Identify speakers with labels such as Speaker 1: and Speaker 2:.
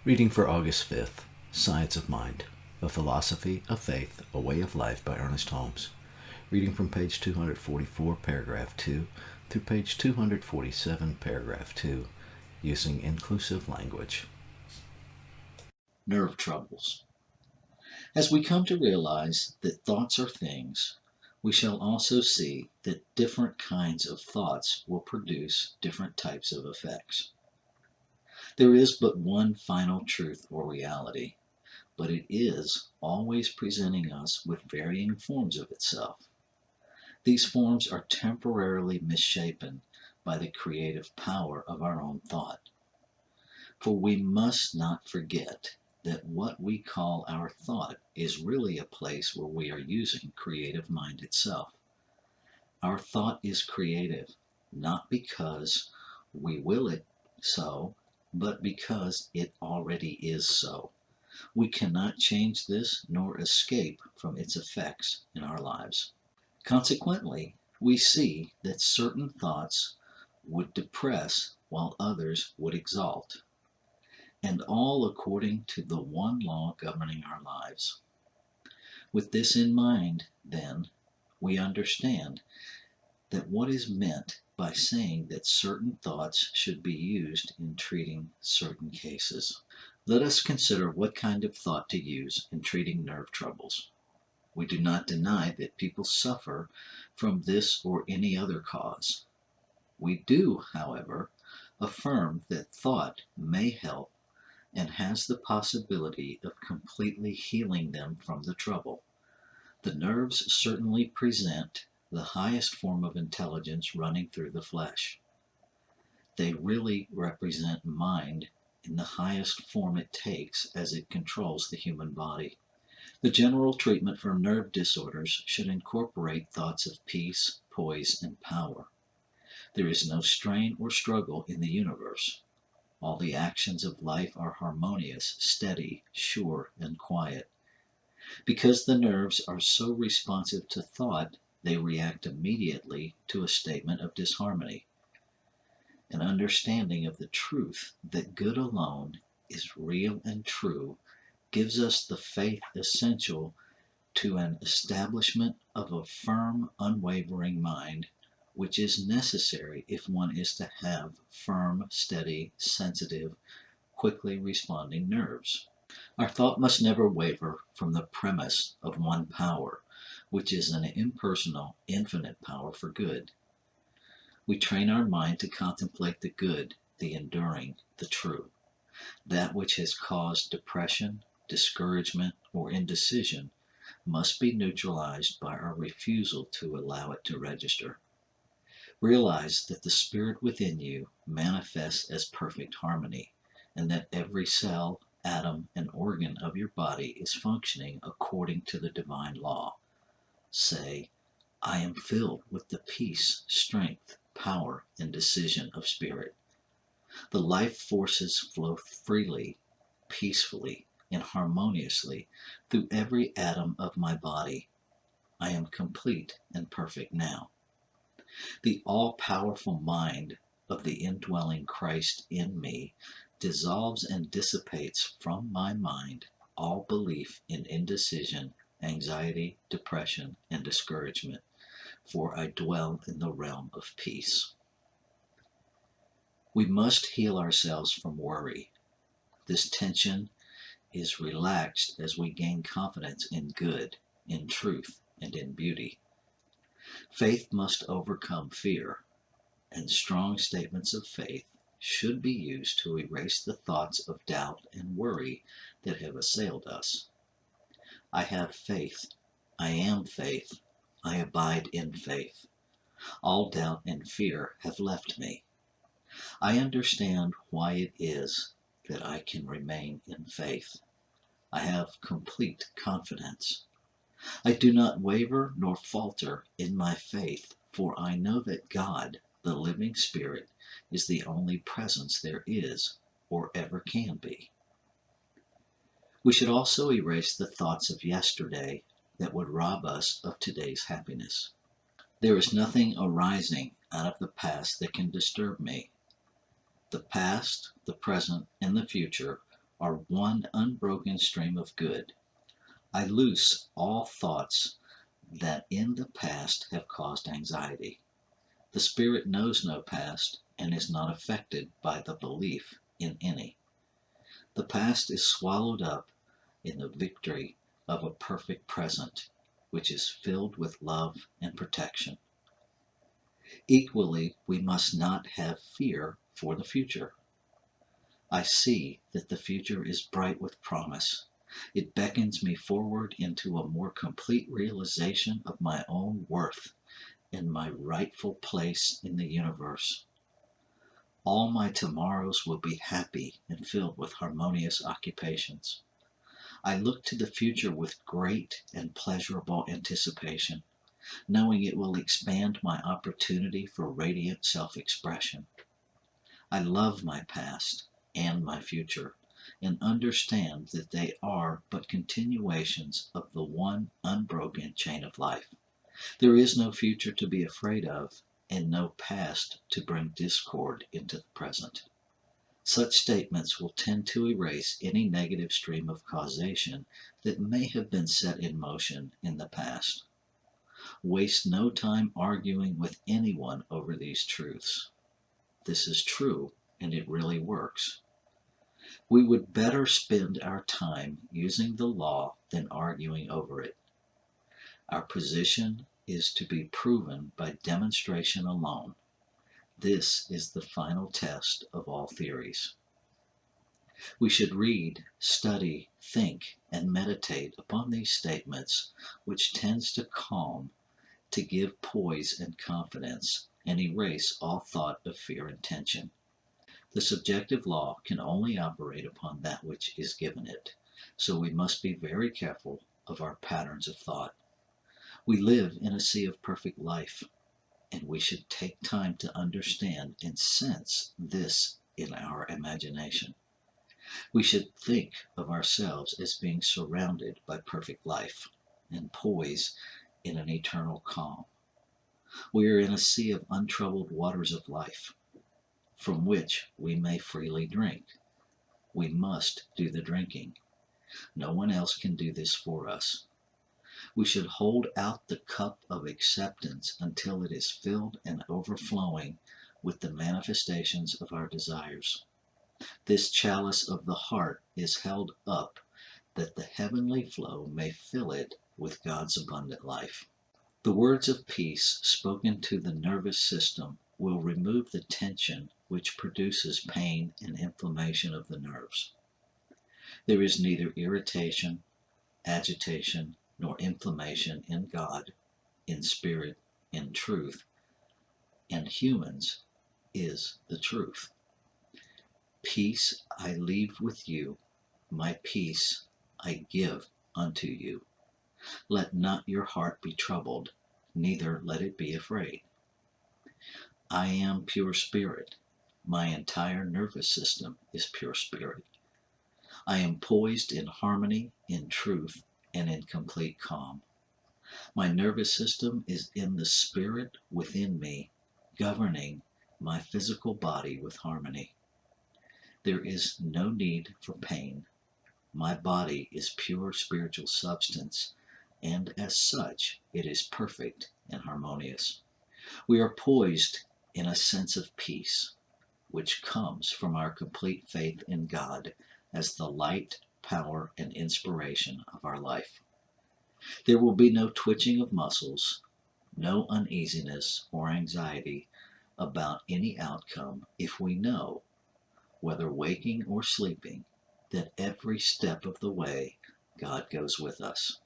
Speaker 1: Reading for August 5th, Science of Mind, A Philosophy, a Faith, a Way of Life by Ernest Holmes. Reading from page 244, paragraph 2, through page 247, paragraph 2, using inclusive language. Nerve troubles. As we come to realize that thoughts are things, we shall also see that different kinds of thoughts will produce different types of effects. There is but one final truth or reality, but it is always presenting us with varying forms of itself. These forms are temporarily misshapen by the creative power of our own thought. For we must not forget that what we call our thought is really a place where we are using creative mind itself. Our thought is creative, not because we will it so, but because it already is so. We cannot change this nor escape from its effects in our lives. Consequently, we see that certain thoughts would depress while others would exalt, and all according to the one law governing our lives. With this in mind, then, we understand that what is meant by saying that certain thoughts should be used in treating certain cases. Let us consider what kind of thought to use in treating nerve troubles. We do not deny that people suffer from this or any other cause. We do, however, affirm that thought may help and has the possibility of completely healing them from the trouble. The nerves certainly present the highest form of intelligence running through the flesh. They really represent mind in the highest form it takes as it controls the human body. The general treatment for nerve disorders should incorporate thoughts of peace, poise, and power. There is no strain or struggle in the universe. All the actions of life are harmonious, steady, sure, and quiet. Because the nerves are so responsive to thought, they react immediately to a statement of disharmony. An understanding of the truth that good alone is real and true gives us the faith essential to an establishment of a firm, unwavering mind, which is necessary if one is to have firm, steady, sensitive, quickly responding nerves. Our thought must never waver from the premise of one power, which is an impersonal, infinite power for good. We train our mind to contemplate the good, the enduring, the true. That which has caused depression, discouragement, or indecision must be neutralized by our refusal to allow it to register. Realize that the spirit within you manifests as perfect harmony, and that every cell, atom, and organ of your body is functioning according to the divine law. Say, I am filled with the peace, strength, power, and decision of spirit. The life forces flow freely, peacefully, and harmoniously through every atom of my body. I am complete and perfect now. The all-powerful mind of the indwelling Christ in me dissolves and dissipates from my mind all belief in indecision, anxiety, depression, and discouragement, for I dwell in the realm of peace. We must heal ourselves from worry. This tension is relaxed as we gain confidence in good, in truth, and in beauty. Faith must overcome fear, and strong statements of faith should be used to erase the thoughts of doubt and worry that have assailed us. I have faith. I am faith. I abide in faith. All doubt and fear have left me. I understand why it is that I can remain in faith. I have complete confidence. I do not waver nor falter in my faith, for I know that God, the living Spirit, is the only presence there is or ever can be. We should also erase the thoughts of yesterday that would rob us of today's happiness. There is nothing arising out of the past that can disturb me. The past, the present, and the future are one unbroken stream of good. I loose all thoughts that in the past have caused anxiety. The Spirit knows no past and is not affected by the belief in any. The past is swallowed up in the victory of a perfect present, which is filled with love and protection. Equally, we must not have fear for the future. I see that the future is bright with promise. It beckons me forward into a more complete realization of my own worth and my rightful place in the universe. All my tomorrows will be happy and filled with harmonious occupations. I look to the future with great and pleasurable anticipation, knowing it will expand my opportunity for radiant self-expression. I love my past and my future and understand that they are but continuations of the one unbroken chain of life. There is no future to be afraid of and no past to bring discord into the present. Such statements will tend to erase any negative stream of causation that may have been set in motion in the past. Waste no time arguing with anyone over these truths. This is true, and it really works. We would better spend our time using the law than arguing over it. Our position is to be proven by demonstration alone. This is the final test of all theories. We should read, study, think, and meditate upon these statements, which tends to calm, to give poise and confidence, and erase all thought of fear and tension. The subjective law can only operate upon that which is given it, so we must be very careful of our patterns of thought. We live in a sea of perfect life, and we should take time to understand and sense this in our imagination. We should think of ourselves as being surrounded by perfect life and poise in an eternal calm. We are in a sea of untroubled waters of life, from which we may freely drink. We must do the drinking. No one else can do this for us. We should hold out the cup of acceptance until it is filled and overflowing with the manifestations of our desires. This chalice of the heart is held up that the heavenly flow may fill it with God's abundant life. The words of peace spoken to the nervous system will remove the tension which produces pain and inflammation of the nerves. There is neither irritation, agitation, nor inflammation in God, in spirit, in truth, and humans is the truth. Peace I leave with you, my peace I give unto you. Let not your heart be troubled, neither let it be afraid. I am pure spirit. My entire nervous system is pure spirit. I am poised in harmony, in truth, and in complete calm. My nervous system is in the spirit within me, governing my physical body with harmony. There is no need for pain. My body is pure spiritual substance, and as such, it is perfect and harmonious. We are poised in a sense of peace, which comes from our complete faith in God as the light, power, and inspiration of our life. There will be no twitching of muscles, no uneasiness or anxiety about any outcome if we know, whether waking or sleeping, that every step of the way God goes with us.